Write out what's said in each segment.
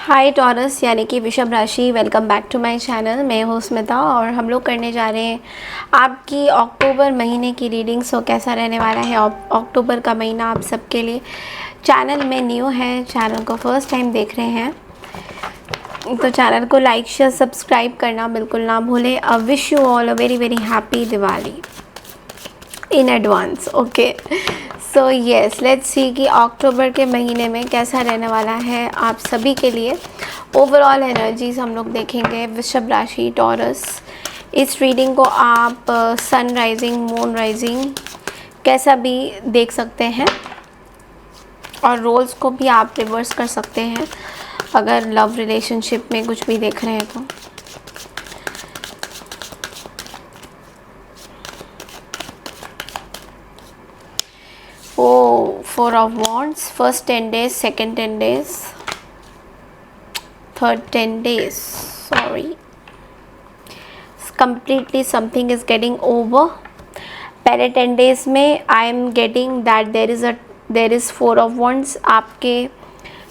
हाय taurus यानी कि वृषभ राशि, welcome back to my channel. मैं हूँ स्मिता और हम लोग करने जा रहे हैं आपकी अक्टूबर महीने की रीडिंग। सो कैसा रहने वाला है अक्टूबर का महीना आप सबके लिए। चैनल में न्यू है, चैनल को फर्स्ट टाइम देख रहे हैं तो चैनल को लाइक शेयर सब्सक्राइब करना बिल्कुल ना भूलें। Wish you all a very very happy Diwali in advance. Okay, so yes, let's see कि अक्टूबर के महीने में कैसा रहने वाला है आप सभी के लिए। ओवरऑल एनर्जीज हम लोग देखेंगे। वृषभ राशि, टॉरस, इस रीडिंग को आप सन राइजिंग, मून राइजिंग कैसा भी देख सकते हैं और रोल्स को भी आप रिवर्स कर सकते हैं अगर लव रिलेशनशिप में कुछ भी देख रहे हैं तो। Four of Wands, first 10 days, second 10 days, third 10 days. Sorry, completely something is getting over. पहले 10 days में I am getting that there is Four of Wands. आपके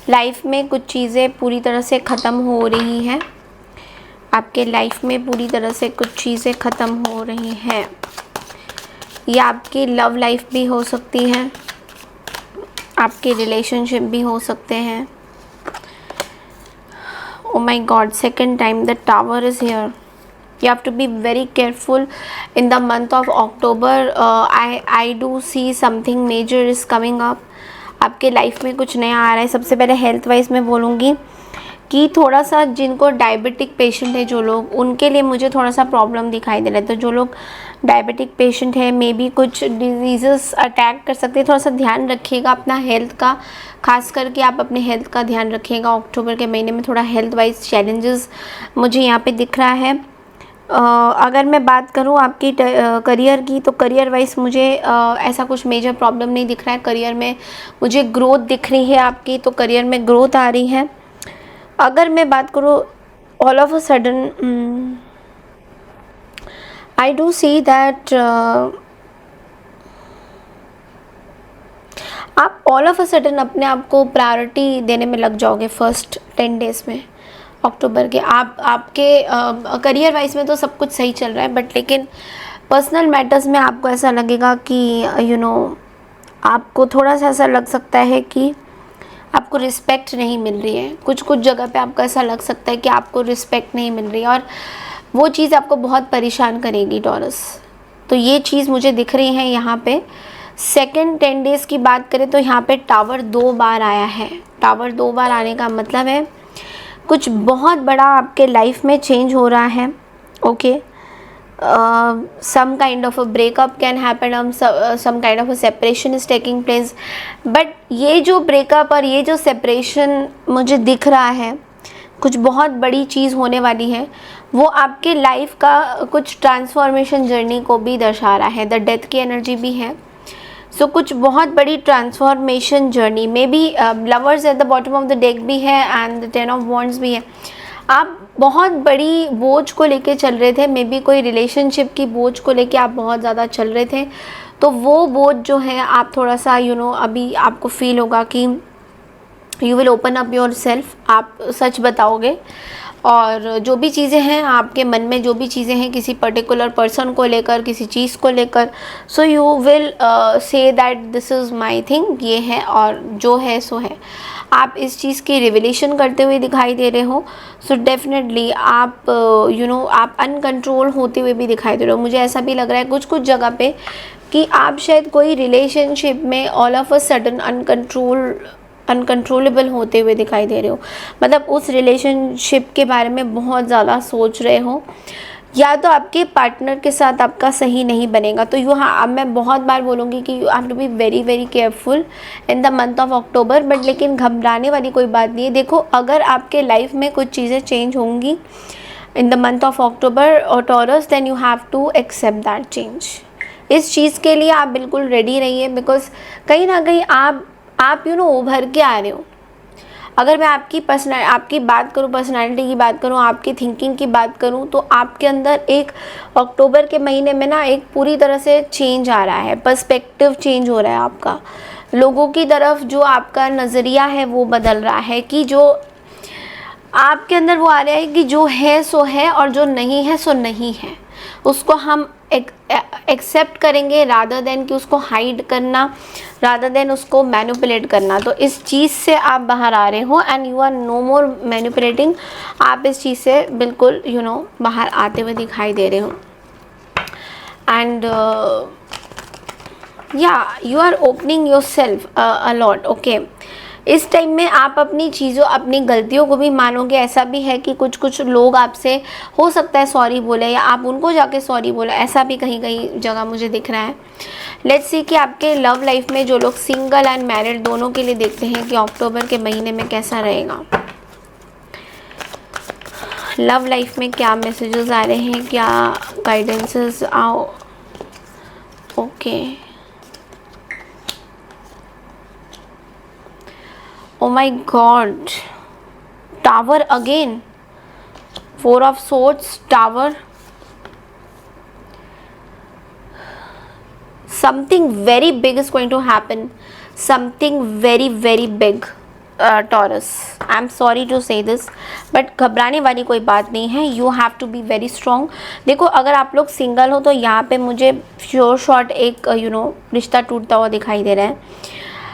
लाइफ में कुछ चीज़ें पूरी तरह से ख़त्म हो रही हैं। आपके लाइफ में पूरी तरह से कुछ चीज़ें ख़त्म हो रही हैं। ये आपकी लव लाइफ भी हो सकती है, आपके रिलेशनशिप भी हो सकते हैं। Oh my god, second time the tower is here. You have to be very careful in the month of October. I do see something major is coming up. आपके लाइफ में कुछ नया आ रहा है। सबसे पहले हेल्थ वाइज मैं बोलूँगी कि थोड़ा सा जिनको डायबिटिक पेशेंट है जो लोग, उनके लिए मुझे थोड़ा सा प्रॉब्लम दिखाई दे रहा है। तो जो लोग डायबिटिक पेशेंट है, मे बी कुछ डिजीज़ अटैक कर सकते हैं। थोड़ा सा ध्यान रखिएगा अपना हेल्थ का, खास करके आप अपने हेल्थ का ध्यान रखिएगा। अक्टूबर के महीने में थोड़ा हेल्थ वाइज चैलेंजेस मुझे यहाँ पे दिख रहा है। अगर मैं बात करूँ आपकी करियर की, तो करियर वाइज मुझे ऐसा कुछ मेजर प्रॉब्लम नहीं दिख रहा है। करियर में मुझे ग्रोथ दिख रही है आपकी, तो करियर में ग्रोथ आ रही है। अगर मैं बात करूँ all of a sudden I do see that आप ऑल ऑफ अ सडन अपने आप को प्रायोरिटी देने में लग जाओगे फर्स्ट 10 डेज़ में अक्टूबर के। आपके करियर वाइज में तो सब कुछ सही चल रहा है, बट लेकिन पर्सनल मैटर्स में आपको ऐसा लगेगा कि आपको थोड़ा सा ऐसा लग सकता है कि आपको रिस्पेक्ट नहीं मिल रही है। कुछ जगह पे आपको ऐसा लग सकता है कि आपको रिस्पेक्ट नहीं मिल रही है और वो चीज़ आपको बहुत परेशान करेगी टॉरस। तो ये चीज़ मुझे दिख रही है यहाँ पे। सेकेंड 10 डेज़ की बात करें तो यहाँ पे टावर 2 बार आया है। टावर 2 बार आने का मतलब है कुछ बहुत बड़ा आपके लाइफ में चेंज हो रहा है। Okay, some kind of a breakup can happen, some kind of a separation is taking place, but ये जो breakup और ये जो separation मुझे दिख रहा है, कुछ बहुत बड़ी चीज़ होने वाली है। वो आपके लाइफ का कुछ ट्रांसफॉर्मेशन जर्नी को भी दर्शा रहा है। द डेथ की एनर्जी भी है। सो कुछ बहुत बड़ी ट्रांसफॉर्मेशन जर्नी में भी lovers at the bottom of the deck भी है एंड द 10 ऑफ वॉन्ड्स भी है। आप बहुत बड़ी बोझ को लेके चल रहे थे, मे बी कोई रिलेशनशिप की बोझ को लेके आप बहुत ज़्यादा चल रहे थे। तो वो बोझ जो है आप थोड़ा सा अभी आपको फील होगा कि you will open up your self. आप सच बताओगे और जो भी चीज़ें हैं आपके मन में, जो भी चीज़ें हैं किसी पर्टिकुलर पर्सन को लेकर, किसी चीज़ को लेकर, so you will say that this is my thing, ये है और जो है सो है। आप इस चीज़ की रिविलेशन करते हुए दिखाई दे रहे हो। सो डेफिनेटली आप आप अनकंट्रोल होते हुए भी दिखाई दे रहे हो। मुझे ऐसा भी लग रहा है कुछ जगह पे कि आप शायद कोई रिलेशनशिप में all of a sudden uncontrollable होते हुए दिखाई दे रहे हो। मतलब उस रिलेशनशिप के बारे में बहुत ज़्यादा सोच रहे हो, या तो आपके पार्टनर के साथ आपका सही नहीं बनेगा। तो अब मैं बहुत बार बोलूँगी कि you have to be very very careful in the month of October, but लेकिन घबराने वाली कोई बात नहीं है। देखो, अगर आपके लाइफ में कुछ चीज़ें चेंज होंगी in the month of October और Taurus, then you have to accept that change. इस चीज़ के लिए आप बिल्कुल रेडी रहिए, बिकॉज कहीं ना कहीं आप उभर के आ रहे हो। अगर मैं आपकी बात करूँ, पर्सनालिटी की बात करूँ, आपकी थिंकिंग की बात करूँ, तो आपके अंदर एक अक्टूबर के महीने में ना एक पूरी तरह से चेंज आ रहा है। पर्सपेक्टिव चेंज हो रहा है आपका। लोगों की तरफ जो आपका नज़रिया है वो बदल रहा है कि जो आपके अंदर वो आ रहा है कि जो है सो है और जो नहीं है सो नहीं है, उसको हम एक्सेप्ट करेंगे रादर देन कि उसको हाइड करना, रादर देन उसको मैनिपुलेट करना। तो इस चीज़ से आप बाहर आ रहे हो and you are no more manipulating. आप इस चीज़ से बिल्कुल बाहर आते हुए दिखाई दे रहे हो। And you are opening yourself a lot. Okay, इस टाइम में आप अपनी चीज़ों, अपनी गलतियों को भी मानोगे। ऐसा भी है कि कुछ लोग आपसे हो सकता है सॉरी बोले या आप उनको जाके सॉरी बोले, ऐसा भी कहीं कहीं जगह मुझे दिख रहा है। लेट्स सी कि आपके लव लाइफ में जो लोग सिंगल एंड मैरिड दोनों के लिए देखते हैं कि अक्टूबर के महीने में कैसा रहेगा। लव लाइफ में क्या मैसेजेस आ रहे हैं, क्या गाइडेंसेस आओ। Okay, oh my god, tower again, 4 of swords, tower, something very big is going to happen, something very big, Taurus, I'm sorry to say this, but घबराने वाली कोई बात नहीं है। You have to be very strong। देखो, अगर आप लोग सिंगल हो तो यहाँ पे मुझे शॉर्ट एक रिश्ता टूटता हुआ दिखाई दे रहा है,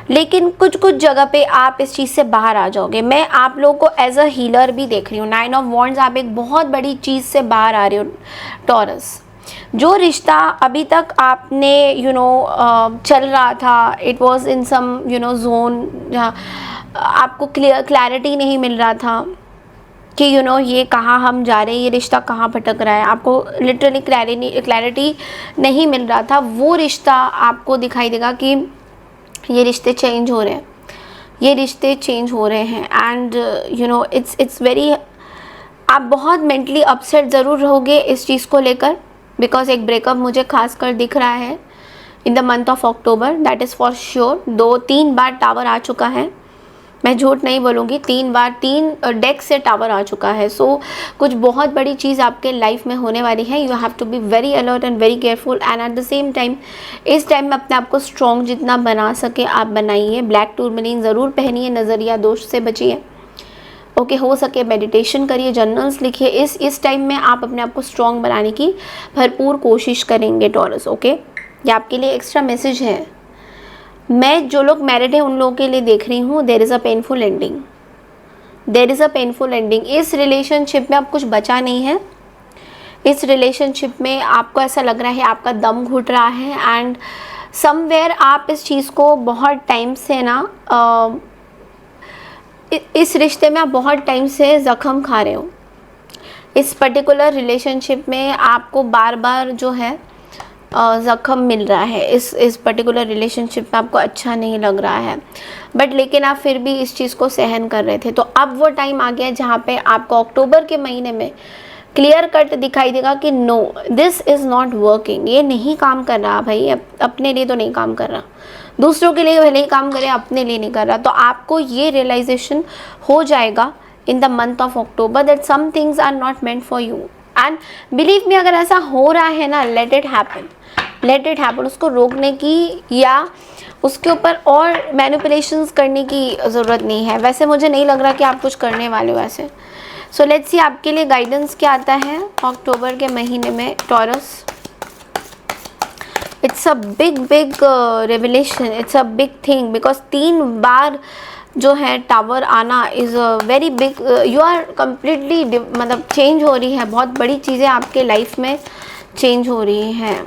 लेकिन कुछ जगह पे आप इस चीज़ से बाहर आ जाओगे। मैं आप लोगों को एज अ हीलर भी देख रही हूँ। 9 ऑफ वॉन्ड्स, आप एक बहुत बड़ी चीज़ से बाहर आ रहे हो टॉरस। जो रिश्ता अभी तक आपने चल रहा था, it was in some zone जहाँ आपको क्लैरिटी नहीं मिल रहा था कि ये कहाँ हम जा रहे हैं, ये रिश्ता कहाँ भटक रहा है, आपको लिटरली क्लैरिटी नहीं मिल रहा था। वो रिश्ता आपको दिखाई देगा कि ये रिश्ते चेंज हो रहे हैं, ये रिश्ते चेंज हो रहे हैं। एंड इट्स वेरी, आप बहुत मेंटली अपसेट ज़रूर रहोगे इस चीज़ को लेकर, बिकॉज एक ब्रेकअप मुझे खासकर दिख रहा है in the month of October, that is for sure. 2-3 बार टावर आ चुका है, मैं झूठ नहीं बोलूँगी, 3 बार 3 डेक से टावर आ चुका है। सो कुछ बहुत बड़ी चीज़ आपके लाइफ में होने वाली है। You have to be very alert and very careful and at the same time इस टाइम में अपने आप को स्ट्रॉन्ग जितना बना सके आप बनाइए। ब्लैक टूरमलीन ज़रूर पहनिए, नज़रिया दोष से बचिए। ओके, हो सके मेडिटेशन करिए, जर्नल्स लिखिए। इस टाइम में आप अपने आप को स्ट्रॉन्ग बनाने की भरपूर कोशिश करेंगे टॉरस। ओके, ये आपके लिए एक्स्ट्रा मैसेज है। मैं जो लोग मैरिड हैं उन लोगों के लिए देख रही हूँ, there is a painful ending, there is a painful ending. इस रिलेशनशिप में अब कुछ बचा नहीं है। इस रिलेशनशिप में आपको ऐसा लग रहा है आपका दम घुट रहा है एंड समवेयर आप इस चीज़ को बहुत टाइम से इस रिश्ते में आप बहुत टाइम से ज़ख्म खा रहे हो। इस पर्टिकुलर रिलेशनशिप में आपको बार बार जो है ज़ख्म मिल रहा है। इस पर्टिकुलर रिलेशनशिप में आपको अच्छा नहीं लग रहा है, बट लेकिन आप फिर भी इस चीज़ को सहन कर रहे थे। तो अब वो टाइम आ गया जहाँ पे आपको अक्टूबर के महीने में क्लियर कट दिखाई देगा कि no, this is not working, ये नहीं काम कर रहा भाई। अपने लिए तो नहीं काम कर रहा, दूसरों के लिए भले ही काम करे, अपने लिए नहीं कर रहा। तो आपको ये रियलाइजेशन हो जाएगा in the month of October that some things are not meant for you. And believe me, अगर ऐसा हो रहा है ना, let it happen, let it happen. उसको रोकने की या उसके ऊपर और मैनिपुलेशंस करने की ज़रूरत नहीं है। वैसे मुझे नहीं लग रहा कि आप कुछ करने वाले हो ऐसे। सो लेट्स सी आपके लिए गाइडेंस क्या आता है अक्टूबर के महीने में Taurus. It's a big revelation, it's a big thing, because 3 बार जो है टावर आना is a very big. You are completely मतलब चेंज हो रही है, बहुत बड़ी चीज़ें आपके लाइफ में चेंज हो रही हैं।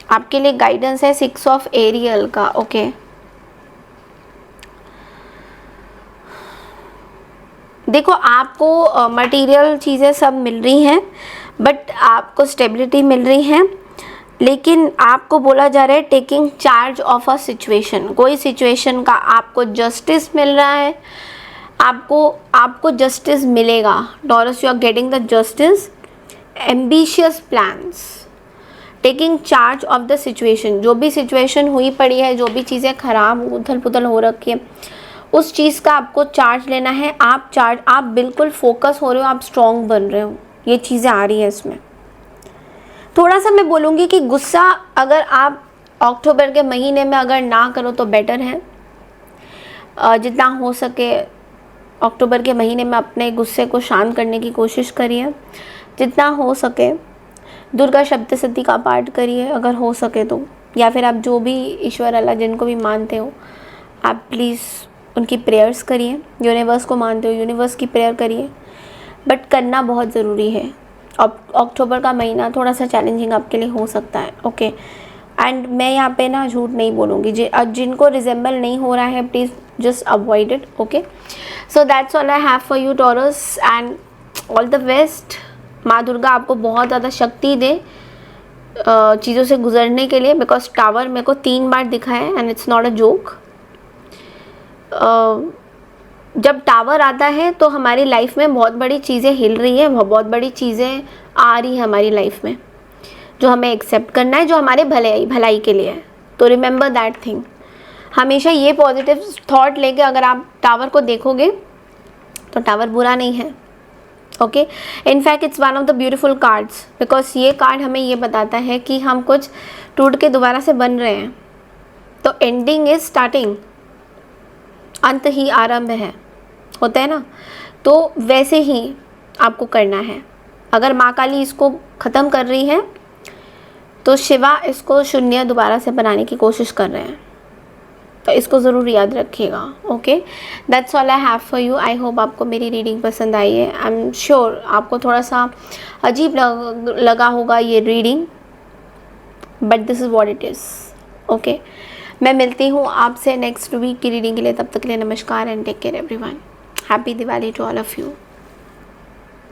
आपके लिए गाइडेंस है 6 ऑफ एरियल का। ओके, देखो आपको मटेरियल चीज़ें सब मिल रही हैं, बट आपको स्टेबिलिटी मिल रही है, लेकिन आपको बोला जा रहा है taking charge of a situation. कोई सिचुएशन का आपको जस्टिस मिल रहा है, आपको जस्टिस मिलेगा Taurus. You are getting the justice, ambitious plans, taking charge of the situation. जो भी सिचुएशन हुई पड़ी है, जो भी चीज़ें खराब उथल पुथल हो रखी है, उस चीज़ का आपको चार्ज लेना है। आप बिल्कुल फोकस हो रहे हो, आप स्ट्रॉन्ग बन रहे हो, ये चीज़ें आ रही हैं इसमें। थोड़ा सा मैं बोलूँगी कि गुस्सा अगर आप अक्टूबर के महीने में अगर ना करो तो बेटर है। जितना हो सके अक्टूबर के महीने में अपने गुस्से को शांत करने की कोशिश करिए, जितना हो सके दुर्गा सप्तशती का पाठ करिए अगर हो सके तो, या फिर आप जो भी ईश्वर अल्लाह जिनको भी मानते हो आप प्लीज़ उनकी प्रेयर्स करिए, यूनिवर्स को मानते हो यूनिवर्स की प्रेयर करिए, बट करना बहुत ज़रूरी है। अक्टूबर का महीना थोड़ा सा चैलेंजिंग आपके लिए हो सकता है, ओके। एंड मैं यहाँ पे ना झूठ नहीं बोलूँगी, जिनको रिजेंबल नहीं हो रहा है please just avoid it, okay. So that's all I have for you taurus, and all the best. माँ दुर्गा आपको बहुत ज़्यादा शक्ति दे चीज़ों से गुजरने के लिए, बिकॉज टावर मेरे को 3 बार दिखा है and it's not a joke. जब टावर आता है तो हमारी लाइफ में बहुत बड़ी चीज़ें हिल रही है, बहुत बड़ी चीज़ें आ रही है हमारी लाइफ में, जो हमें एक्सेप्ट करना है, जो हमारे भलाई के लिए है। तो रिमेंबर दैट थिंग, हमेशा ये पॉजिटिव थॉट लेके अगर आप टावर को देखोगे तो टावर बुरा नहीं है, okay. In fact it's one of the beautiful cards, because ये कार्ड हमें ये बताता है कि हम कुछ टूट के दोबारा से बन रहे हैं। तो एंडिंग इज स्टार्टिंग, अंत ही आरंभ है, होता है ना। तो वैसे ही आपको करना है। अगर माँ काली इसको ख़त्म कर रही है तो शिवा इसको शून्य दोबारा से बनाने की कोशिश कर रहे हैं, तो इसको ज़रूर याद रखिएगा, okay. That's all I have for you. I hope आपको मेरी रीडिंग पसंद आई है। आई एम श्योर आपको थोड़ा सा अजीब लगा होगा ये reading, but this is what it is, okay. मैं मिलती हूँ आपसे नेक्स्ट वीक की रीडिंग के लिए, तब तक के लिए नमस्कार and take care everyone. Happy Diwali to all of you.